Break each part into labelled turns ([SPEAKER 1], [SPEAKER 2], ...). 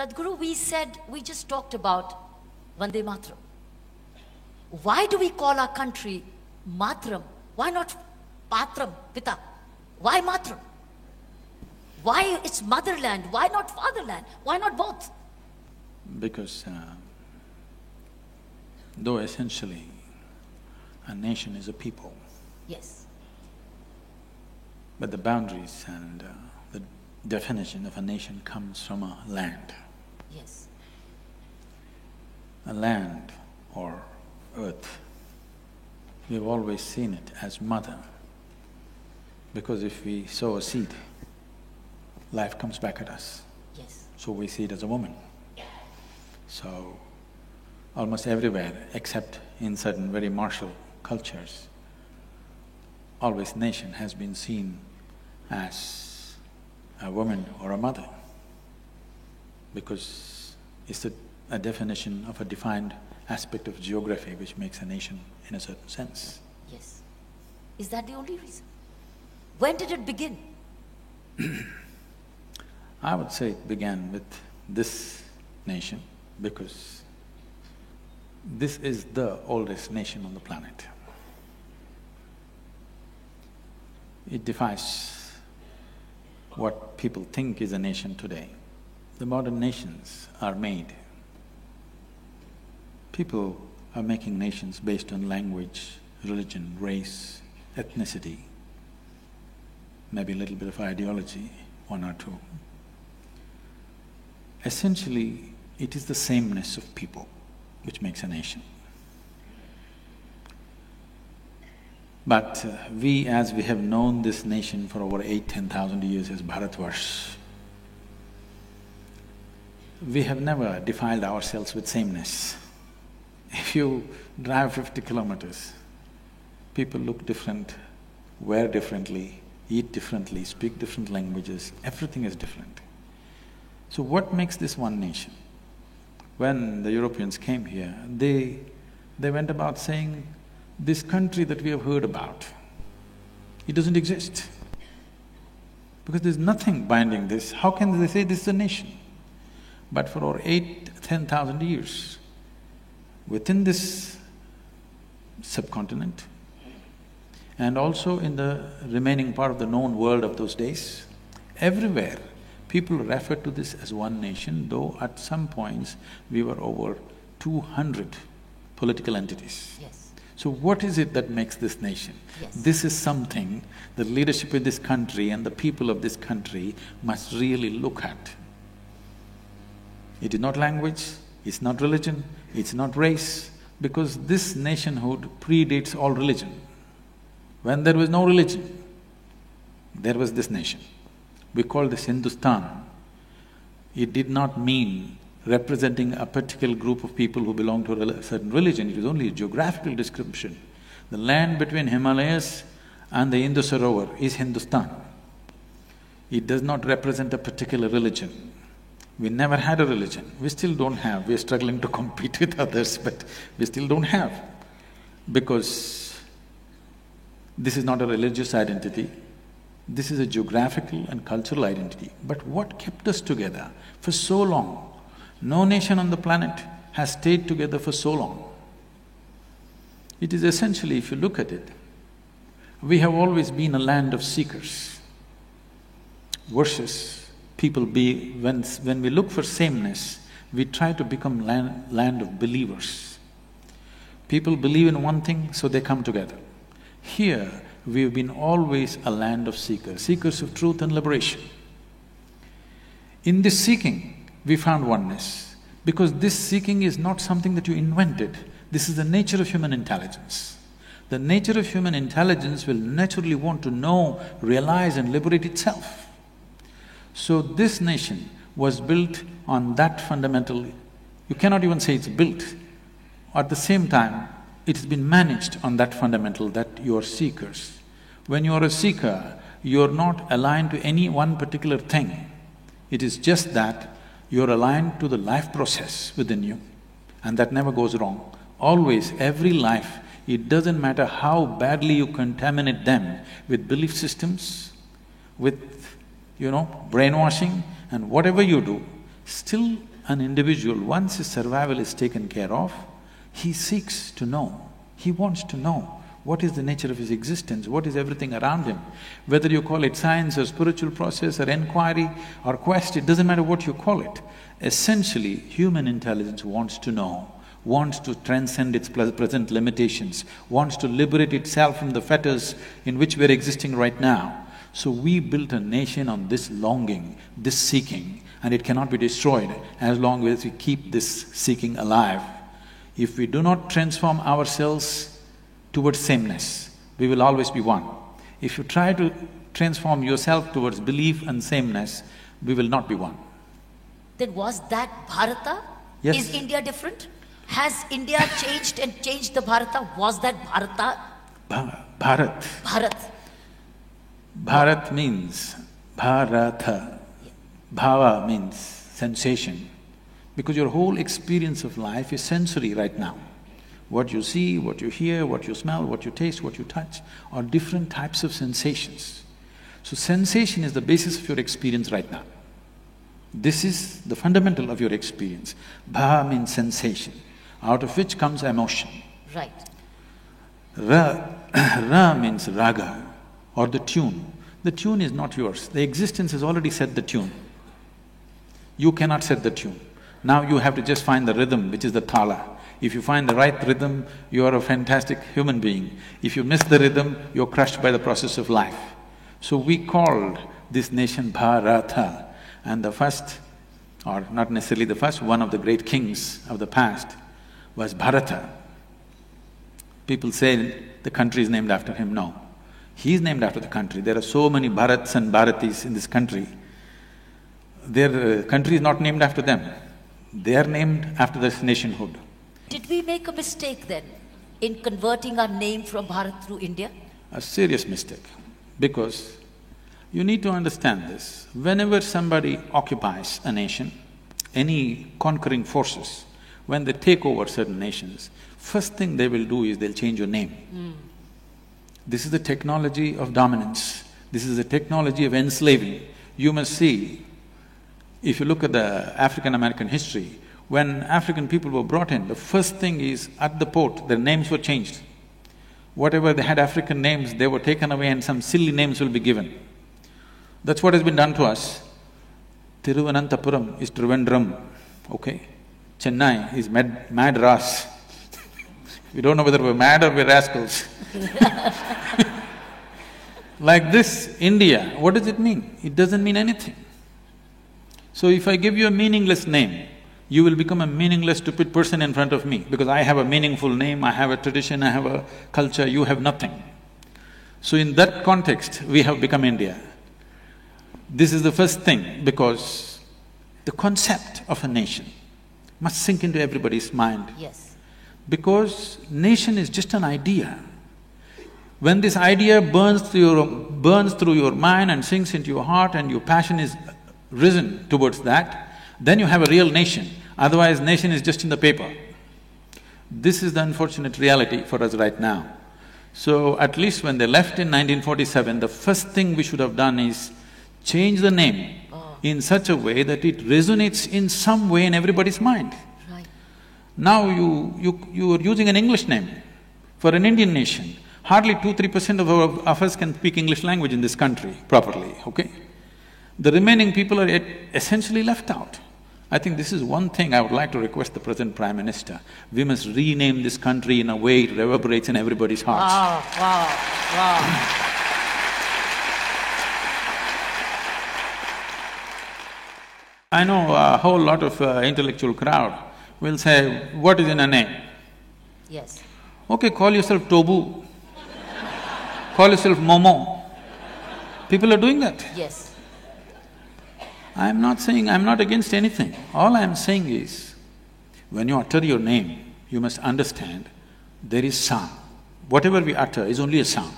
[SPEAKER 1] Sadhguru, we just talked about Vande Mataram. Why do we call our country Matram? Why not Patram, Pita? Why Matram? Why it's motherland? Why not fatherland? Why not both?
[SPEAKER 2] Because though essentially a nation is a people,
[SPEAKER 1] yes,
[SPEAKER 2] but the boundaries and the definition of a nation comes from a land.
[SPEAKER 1] yes,
[SPEAKER 2] A land or earth, we've always seen it as mother, because if we sow a seed, life comes back at us.
[SPEAKER 1] yes,
[SPEAKER 2] So we see it as a woman. So almost everywhere except in certain very martial cultures, always nation has been seen as a woman or a mother, because it's a definition of a defined aspect of geography which makes a nation in a certain sense.
[SPEAKER 1] yes. Is that the only reason? When did it begin?
[SPEAKER 2] I would say it began with this nation because this is the oldest nation on the planet. It defies what people think is a nation today. The modern nations are made. People are making nations based on language, religion, race, ethnicity, maybe a little bit of ideology, one or two. Essentially, it is the sameness of people which makes a nation. But we, as we have known this nation for over 8,000–10,000 years as Bharatvarsh, we have never defiled ourselves with sameness. If you drive 50 kilometers, people look different, wear differently, eat differently, speak different languages, everything is different. So what makes this one nation? When the Europeans came here, they went about saying, this country that we have heard about, it doesn't exist. Because there's nothing binding this, how can they say this is a nation? But for over 8–10,000 years, within this subcontinent and also in the remaining part of the known world of those days, everywhere people refer to this as one nation, though at some points we were over 200 political entities.
[SPEAKER 1] Yes,
[SPEAKER 2] So what is it that makes this nation?
[SPEAKER 1] yes.
[SPEAKER 2] This is something the leadership of this country and the people of this country must really look at. It is not language, it's not religion, it's not race, because this nationhood predates all religion. When there was no religion, there was this nation. We call this Hindustan. It did not mean representing a particular group of people who belong to a certain religion, it was only a geographical description. The land between Himalayas and the Indus Sarovar is Hindustan. It does not represent a particular religion. We never had a religion, we still don't have, we're struggling to compete with others, but we still don't have. Because this is not a religious identity, this is a geographical and cultural identity. But what kept us together for so long? No nation on the planet has stayed together for so long. It is essentially, if you look at it, we have always been a land of seekers versus people be… when we look for sameness, we try to become land of believers. People believe in one thing, so they come together. Here, we've been always a land of seekers, seekers of truth and liberation. In this seeking, we found oneness, because this seeking is not something that you invented, this is the nature of human intelligence. The nature of human intelligence will naturally want to know, realize and liberate itself. So this nation was built on that fundamental… you cannot even say it's built. At the same time, it's been managed on that fundamental that you are seekers. When you are a seeker, you're not aligned to any one particular thing. It is just that you're aligned to the life process within you, and that never goes wrong. Always, every life, it doesn't matter how badly you contaminate them with belief systems, with brainwashing and whatever you do, still an individual, once his survival is taken care of, he seeks to know, he wants to know what is the nature of his existence, what is everything around him. Whether you call it science or spiritual process or inquiry or quest, it doesn't matter what you call it. Essentially, human intelligence wants to know, wants to transcend its present limitations, wants to liberate itself from the fetters in which we're existing right now. So we built a nation on this longing, this seeking, and it cannot be destroyed as long as we keep this seeking alive. If we do not transform ourselves towards sameness, we will always be one. If you try to transform yourself towards belief and sameness, we will not be one.
[SPEAKER 1] Then was that Bharata?
[SPEAKER 2] Yes.
[SPEAKER 1] Is India different? Has India changed and changed the Bharata? Was that Bharata?
[SPEAKER 2] Bharat.
[SPEAKER 1] Bharat.
[SPEAKER 2] Bharat means Bharata. Bhava means sensation. Because your whole experience of life is sensory right now. What you see, what you hear, what you smell, what you taste, what you touch are different types of sensations. So sensation is the basis of your experience right now. This is the fundamental of your experience. Bha means sensation, out of which comes emotion.
[SPEAKER 1] Right.
[SPEAKER 2] Ra means raga, or the tune. The tune is not yours. The existence has already set the tune. You cannot set the tune. Now you have to just find the rhythm, which is the thala. If you find the right rhythm, you are a fantastic human being. If you miss the rhythm, you're crushed by the process of life. So we called this nation Bharata, and the first, or not necessarily the first, one of the great kings of the past was Bharata. People say the country is named after him. No, he is named after the country. There are so many Bharats and Bharatis in this country. Their country is not named after them. They are named after this nationhood.
[SPEAKER 1] Did we make a mistake then in converting our name from Bharat to India?
[SPEAKER 2] A serious mistake, because you need to understand this. Whenever somebody occupies a nation, any conquering forces, when they take over certain nations, first thing they will do is they'll change your name. This is the technology of dominance. This is the technology of enslaving. You must see, if you look at the African-American history, when African people were brought in, the first thing is, at the port, their names were changed. Whatever they had African names, they were taken away and some silly names will be given. That's what has been done to us. Thiruvananthapuram is Trivandrum, okay? Chennai is Madras. We don't know whether we're mad or we're rascals. Like this, India, what does it mean? It doesn't mean anything. So if I give you a meaningless name, you will become a meaningless, stupid person in front of me, because I have a meaningful name, I have a tradition, I have a culture, you have nothing. So in that context, we have become India. This is the first thing, because the concept of a nation must sink into everybody's mind.
[SPEAKER 1] Yes.
[SPEAKER 2] Because nation is just an idea. When this idea burns through your mind and sinks into your heart and your passion is risen towards that, then you have a real nation. Otherwise, nation is just in the paper. This is the unfortunate reality for us right now. So at least when they left in 1947, the first thing we should have done is change the name in such a way that it resonates in some way in everybody's mind.
[SPEAKER 1] Right.
[SPEAKER 2] Now you are using an English name for an Indian nation. Hardly 2–3% of us can speak English language in this country properly, okay? The remaining people are essentially left out. I think this is one thing I would like to request the present Prime Minister. We must rename this country in a way it reverberates in everybody's hearts.
[SPEAKER 1] Wow.
[SPEAKER 2] I know a whole lot of intellectual crowd will say, what is in a name?
[SPEAKER 1] Yes.
[SPEAKER 2] Okay, call yourself Tobu, call yourself Momo. People are doing that.
[SPEAKER 1] Yes.
[SPEAKER 2] I'm not saying… I'm not against anything. All I'm saying is, when you utter your name, you must understand there is sound. Whatever we utter is only a sound.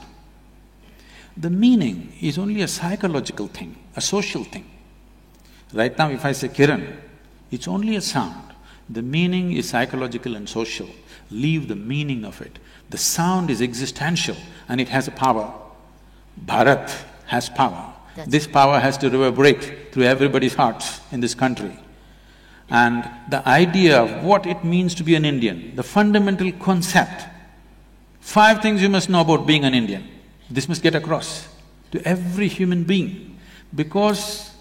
[SPEAKER 2] The meaning is only a psychological thing, a social thing. Right now, if I say Kiran, it's only a sound. The meaning is psychological and social. Leave the meaning of it. The sound is existential and it has a power. Bharat has power. This power has to reverberate through everybody's hearts in this country. And the idea of what it means to be an Indian, the fundamental concept, 5 things you must know about being an Indian. This must get across to every human being. Because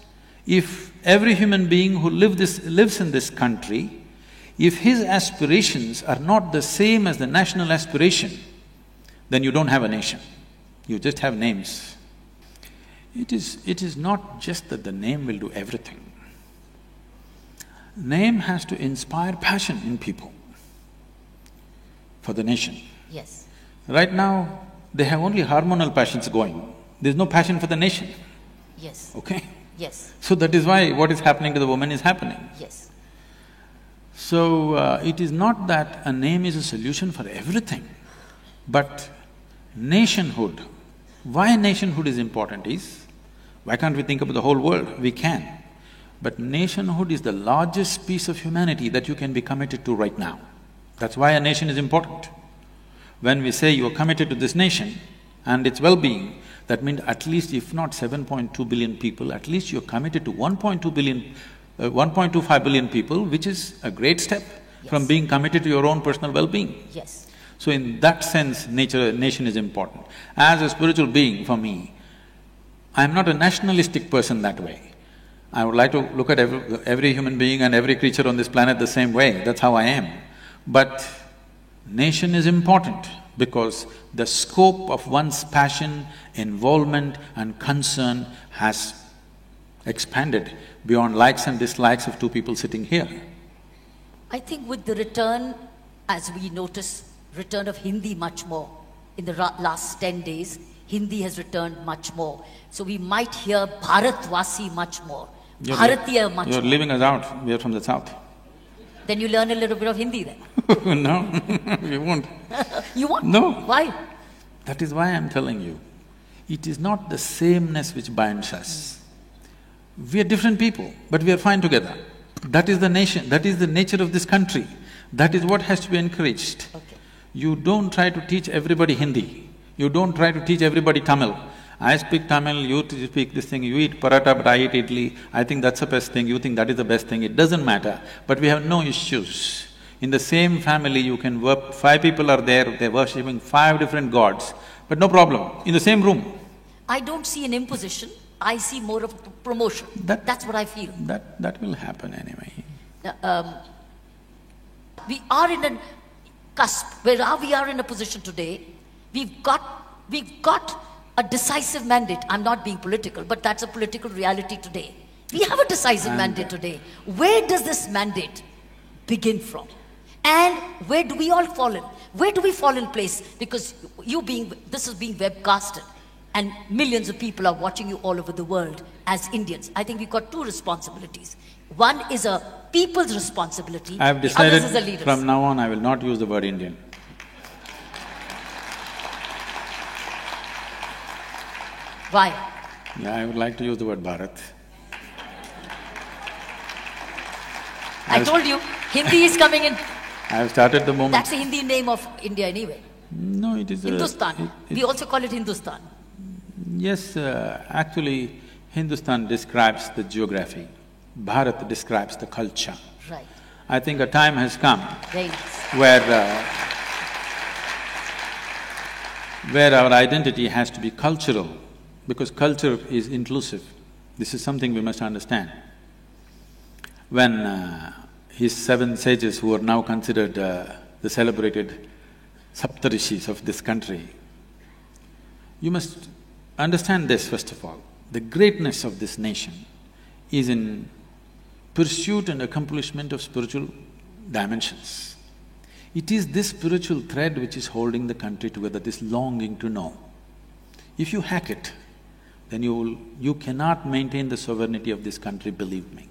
[SPEAKER 2] if every human being who lives in this country, if his aspirations are not the same as the national aspiration, then you don't have a nation, you just have names. It is not just that the name will do everything. Name has to inspire passion in people for the nation.
[SPEAKER 1] Yes.
[SPEAKER 2] Right now, they have only hormonal passions going. There's no passion for the nation.
[SPEAKER 1] Yes.
[SPEAKER 2] Okay?
[SPEAKER 1] Yes.
[SPEAKER 2] So that is why what is happening to the woman is happening.
[SPEAKER 1] Yes.
[SPEAKER 2] So, it is not that a name is a solution for everything, but nationhood. Why nationhood is important is, why can't we think about the whole world? We can. But nationhood is the largest piece of humanity that you can be committed to right now. That's why a nation is important. When we say you are committed to this nation and its well-being, that means at least if not 7.2 billion people, at least you're committed to 1.25 billion people, which is a great step from being committed to your own personal well-being.
[SPEAKER 1] Yes.
[SPEAKER 2] So in that sense, nation is important. As a spiritual being, for me, I'm not a nationalistic person that way. I would like to look at every human being and every creature on this planet the same way, that's how I am. But nation is important because the scope of one's passion, involvement and concern has expanded beyond likes and dislikes of 2 people sitting here.
[SPEAKER 1] I think with the return, as we notice, return of Hindi much more. In the last 10 days, Hindi has returned much more. So we might hear Bharatvasi much more, Bharatiya much more.
[SPEAKER 2] You're leaving us out, we are from the south.
[SPEAKER 1] Then you learn a little bit of Hindi then.
[SPEAKER 2] No, we won't.
[SPEAKER 1] You won't?
[SPEAKER 2] No.
[SPEAKER 1] Why?
[SPEAKER 2] That is why I'm telling you, it is not the sameness which binds us. We are different people, but we are fine together. That is the nation, that is the nature of this country. That is what has to be encouraged.
[SPEAKER 1] Okay.
[SPEAKER 2] You don't try to teach everybody Hindi. You don't try to teach everybody Tamil. I speak Tamil, you speak this thing, you eat paratha but I eat idli, I think that's the best thing, you think that is the best thing, it doesn't matter. But we have no issues. In the same family you can work… 5 people are there, they're worshipping 5 different gods, but no problem, in the same room.
[SPEAKER 1] I don't see an imposition, I see more of a promotion. That's what I feel.
[SPEAKER 2] That will happen anyway.
[SPEAKER 1] We are in a cusp, where we are in a position today, we've got a decisive mandate. I'm not being political, but that's a political reality today. We have a decisive mandate today. Where does this mandate begin from? And where do we all fall in? Where do we fall in place? Because this is being webcasted and millions of people are watching you all over the world as Indians. I think we've got 2 responsibilities. One is a people's responsibility,
[SPEAKER 2] I have
[SPEAKER 1] the others is a
[SPEAKER 2] decided
[SPEAKER 1] leader's.
[SPEAKER 2] from now on I will not use the word Indian.
[SPEAKER 1] Why?
[SPEAKER 2] Yeah, I would like to use the word Bharat.
[SPEAKER 1] I told you, Hindi is coming in.
[SPEAKER 2] I have started the movement…
[SPEAKER 1] That's the Hindi name of India anyway.
[SPEAKER 2] No, it is
[SPEAKER 1] Hindustan. We also call it Hindustan.
[SPEAKER 2] Yes, actually, Hindustan describes the geography, Bharat describes the culture.
[SPEAKER 1] Right.
[SPEAKER 2] I think a time has come
[SPEAKER 1] Very nice.
[SPEAKER 2] where our identity has to be cultural, because culture is inclusive. This is something we must understand. When his 7 sages, who are now considered the celebrated Saptarishis of this country, you must understand this first of all. The greatness of this nation is in pursuit and accomplishment of spiritual dimensions. It is this spiritual thread which is holding the country together, this longing to know. If you hack it, then you cannot maintain the sovereignty of this country, believe me.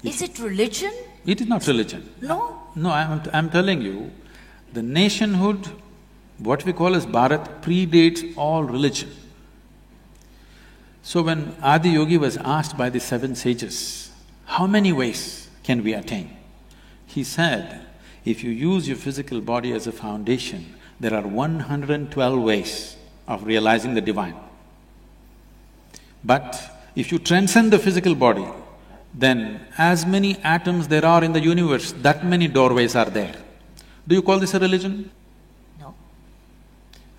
[SPEAKER 1] Is it religion?
[SPEAKER 2] It is not religion.
[SPEAKER 1] No?
[SPEAKER 2] No, I'm telling you, the nationhood, what we call as Bharat, predates all religion. So when Adi Yogi was asked by the 7 sages, how many ways can we attain? He said, if you use your physical body as a foundation, there are 112 ways of realizing the divine. But if you transcend the physical body then as many atoms there are in the universe, that many doorways are there. Do you call this a religion?
[SPEAKER 1] No.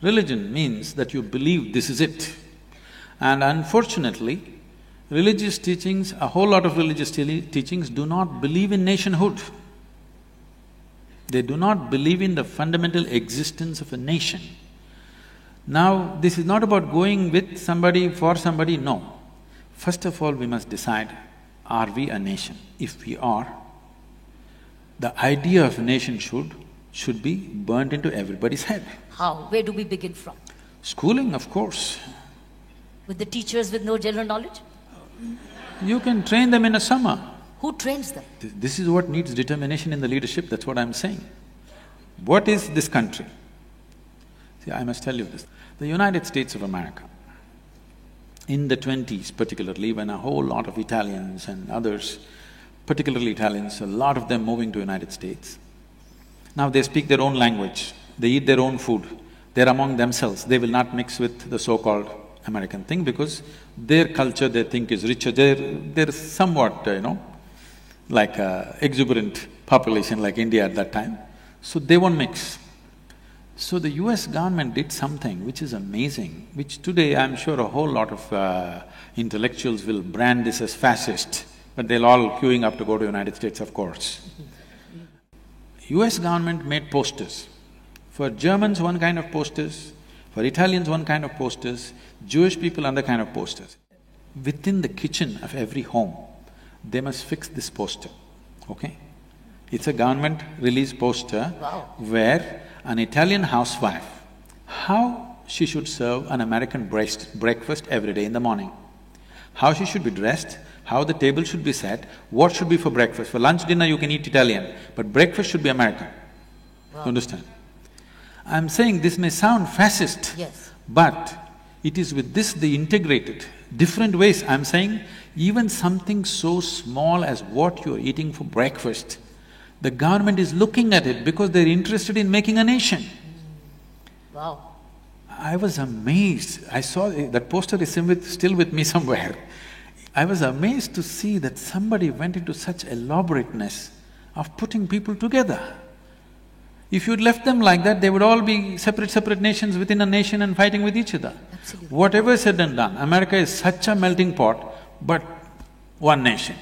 [SPEAKER 2] Religion means that you believe this is it. And unfortunately, religious teachings, a whole lot of religious teachings do not believe in nationhood. They do not believe in the fundamental existence of a nation. Now, this is not about going with somebody, for somebody, no. First of all, we must decide, are we a nation? If we are, the idea of a nation should be burnt into everybody's head.
[SPEAKER 1] How? Where do we begin from?
[SPEAKER 2] Schooling, of course.
[SPEAKER 1] With the teachers with no general knowledge?
[SPEAKER 2] You can train them in a summer.
[SPEAKER 1] Who trains them?
[SPEAKER 2] This is what needs determination in the leadership, that's what I'm saying. What is this country? See, I must tell you this. The United States of America, in the 20s particularly, when a whole lot of Italians and others, particularly Italians, a lot of them moving to United States, now they speak their own language, they eat their own food, they're among themselves, they will not mix with the so-called American thing because their culture they think is richer, they're somewhat, like a exuberant population like India at that time, so they won't mix. So the US government did something which is amazing, which today I'm sure a whole lot of intellectuals will brand this as fascist, but they'll all queuing up to go to United States, of course. US government made posters. For Germans, one kind of posters, for Italians, one kind of posters, Jewish people, another kind of posters. Within the kitchen of every home, they must fix this poster, okay? It's a government-released poster where an Italian housewife, how she should serve an American breakfast every day in the morning, how she should be dressed, how the table should be set, what should be for breakfast. For lunch, dinner you can eat Italian, but breakfast should be American. You understand? I'm saying this may sound fascist,
[SPEAKER 1] yes,
[SPEAKER 2] but it is with this they integrated different ways. I'm saying even something so small as what you're eating for breakfast, the government is looking at it because they're interested in making a nation.
[SPEAKER 1] Wow.
[SPEAKER 2] I was amazed. I saw that poster is still with me somewhere. I was amazed to see that somebody went into such elaborateness of putting people together. If you'd left them like that, they would all be separate nations within a nation and fighting with each other.
[SPEAKER 1] Absolutely.
[SPEAKER 2] Whatever said and done, America is such a melting pot, but one nation,